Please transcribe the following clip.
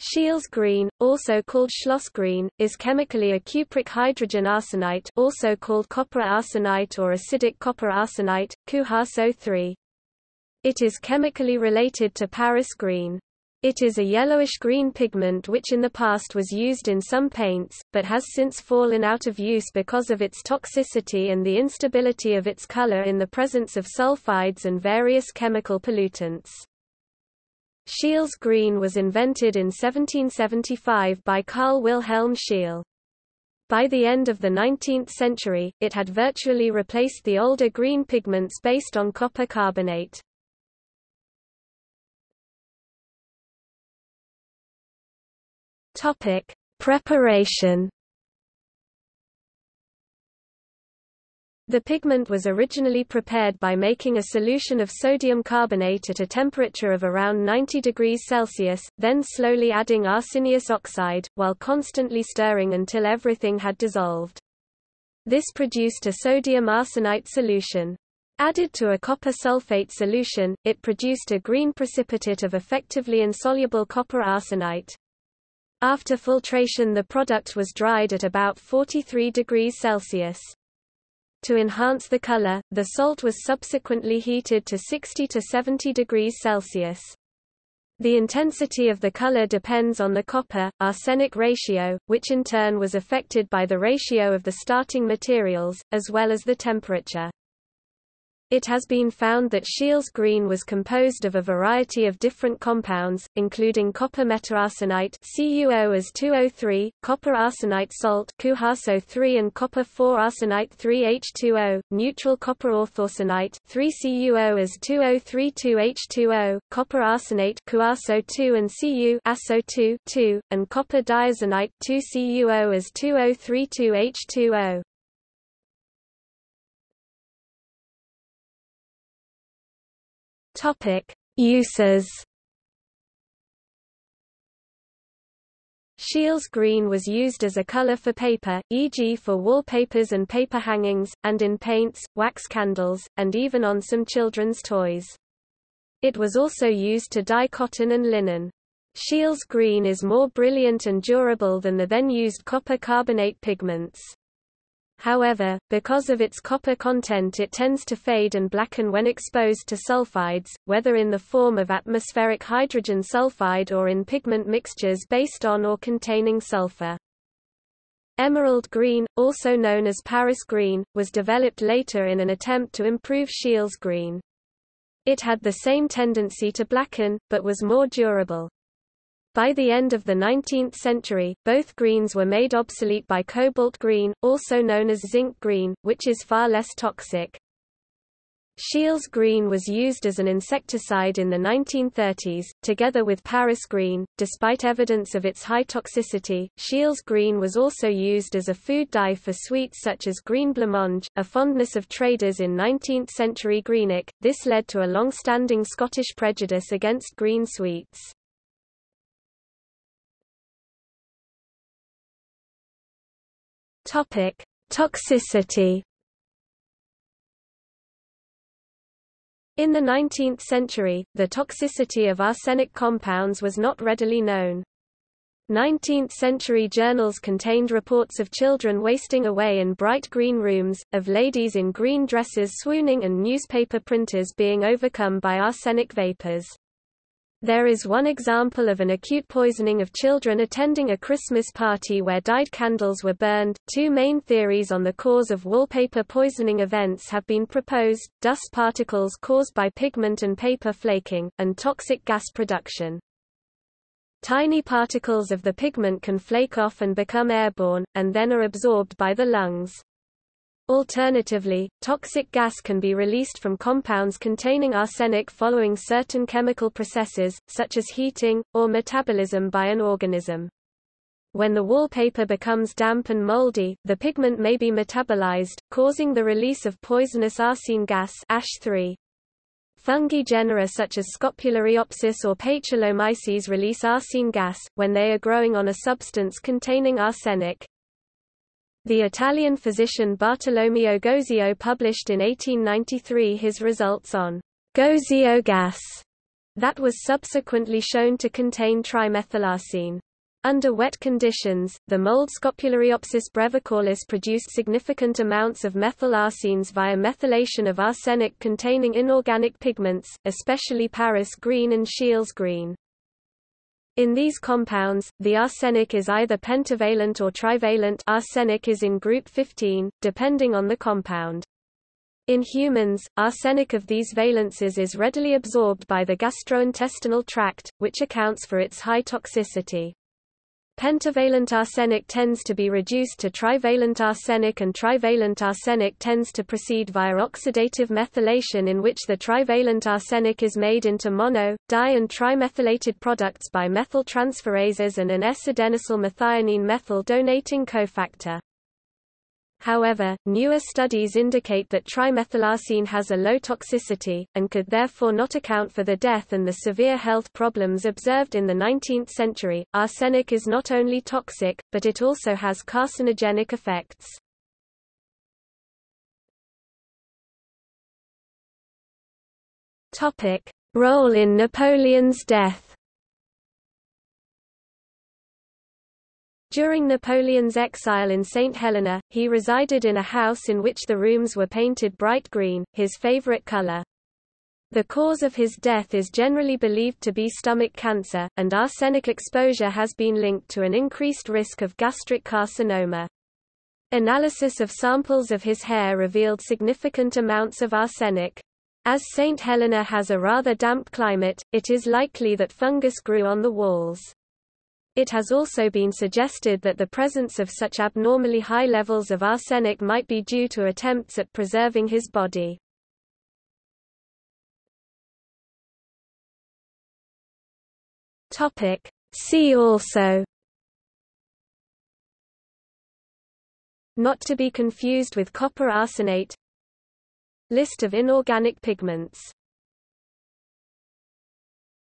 Scheele's green, also called Schloss green, is chemically a cupric hydrogen arsenite, also called copper arsenite or acidic copper arsenite, CuHSO3. It is chemically related to Paris green. It is a yellowish-green pigment which in the past was used in some paints, but has since fallen out of use because of its toxicity and the instability of its color in the presence of sulfides and various chemical pollutants. Scheele's green was invented in 1775 by Carl Wilhelm Scheele. By the end of the 19th century, it had virtually replaced the older green pigments based on copper carbonate. Topic: Preparation. The pigment was originally prepared by making a solution of sodium carbonate at a temperature of around 90 degrees Celsius, then slowly adding arsenious oxide, while constantly stirring until everything had dissolved. This produced a sodium arsenite solution. Added to a copper sulfate solution, it produced a green precipitate of effectively insoluble copper arsenite. After filtration, the product was dried at about 43 degrees Celsius. To enhance the color, the salt was subsequently heated to 60 to 70 degrees Celsius. The intensity of the color depends on the copper-arsenic ratio, which in turn was affected by the ratio of the starting materials, as well as the temperature. It has been found that Scheele's green was composed of a variety of different compounds, including copper metaarsenite CuO2O3, copper arsenite salt CuHSO3 and copper 4-arsenite 3H2O, neutral copper orthorsenite 3CuO2O32H2O, copper arsenate CuArSO2 and Cu-AsO2 and copper diazonite 2CuO2O32H2O. Uses. Scheele's green was used as a color for paper, e.g. for wallpapers and paper hangings, and in paints, wax candles, and even on some children's toys. It was also used to dye cotton and linen. Scheele's green is more brilliant and durable than the then used copper carbonate pigments. However, because of its copper content, it tends to fade and blacken when exposed to sulfides, whether in the form of atmospheric hydrogen sulfide or in pigment mixtures based on or containing sulfur. Emerald green, also known as Paris green, was developed later in an attempt to improve Scheele's green. It had the same tendency to blacken, but was more durable. By the end of the 19th century, both greens were made obsolete by cobalt green, also known as zinc green, which is far less toxic. Scheele's green was used as an insecticide in the 1930s, together with Paris green. Despite evidence of its high toxicity, Scheele's green was also used as a food dye for sweets such as green blancmange, a fondness of traders in 19th-century Greenock. This led to a long-standing Scottish prejudice against green sweets. Toxicity. In the 19th century, the toxicity of arsenic compounds was not readily known. 19th-century journals contained reports of children wasting away in bright green rooms, of ladies in green dresses swooning, and newspaper printers being overcome by arsenic vapors. There is one example of an acute poisoning of children attending a Christmas party where dyed candles were burned. Two main theories on the cause of wallpaper poisoning events have been proposed: dust particles caused by pigment and paper flaking, and toxic gas production. Tiny particles of the pigment can flake off and become airborne, and then are absorbed by the lungs. Alternatively, toxic gas can be released from compounds containing arsenic following certain chemical processes, such as heating, or metabolism by an organism. When the wallpaper becomes damp and moldy, the pigment may be metabolized, causing the release of poisonous arsine gas Ash3. Fungi genera such as Scopulariopsis or Pachylomyces release arsine gas, when they are growing on a substance containing arsenic. The Italian physician Bartolomeo Gozio published in 1893 his results on Gozio gas, that was subsequently shown to contain trimethylarsine. Under wet conditions, the mold Scopulariopsis brevicalis produced significant amounts of methylarsines via methylation of arsenic-containing inorganic pigments, especially Paris green and Scheele's green. In these compounds, the arsenic is either pentavalent or trivalent. Arsenic is in group 15, depending on the compound. In humans, arsenic of these valences is readily absorbed by the gastrointestinal tract, which accounts for its high toxicity. Pentavalent arsenic tends to be reduced to trivalent arsenic, and trivalent arsenic tends to proceed via oxidative methylation, in which the trivalent arsenic is made into mono, di and trimethylated products by methyltransferases and an S-adenosyl methionine methyl donating cofactor. However, newer studies indicate that trimethylarsine has a low toxicity, and could therefore not account for the death and the severe health problems observed in the 19th century. Arsenic is not only toxic, but it also has carcinogenic effects. Topic: Role in Napoleon's death. During Napoleon's exile in St. Helena, he resided in a house in which the rooms were painted bright green, his favorite color. The cause of his death is generally believed to be stomach cancer, and arsenic exposure has been linked to an increased risk of gastric carcinoma. Analysis of samples of his hair revealed significant amounts of arsenic. As St. Helena has a rather damp climate, it is likely that fungus grew on the walls. It has also been suggested that the presence of such abnormally high levels of arsenic might be due to attempts at preserving his body. See also: not to be confused with copper arsenate, list of inorganic pigments.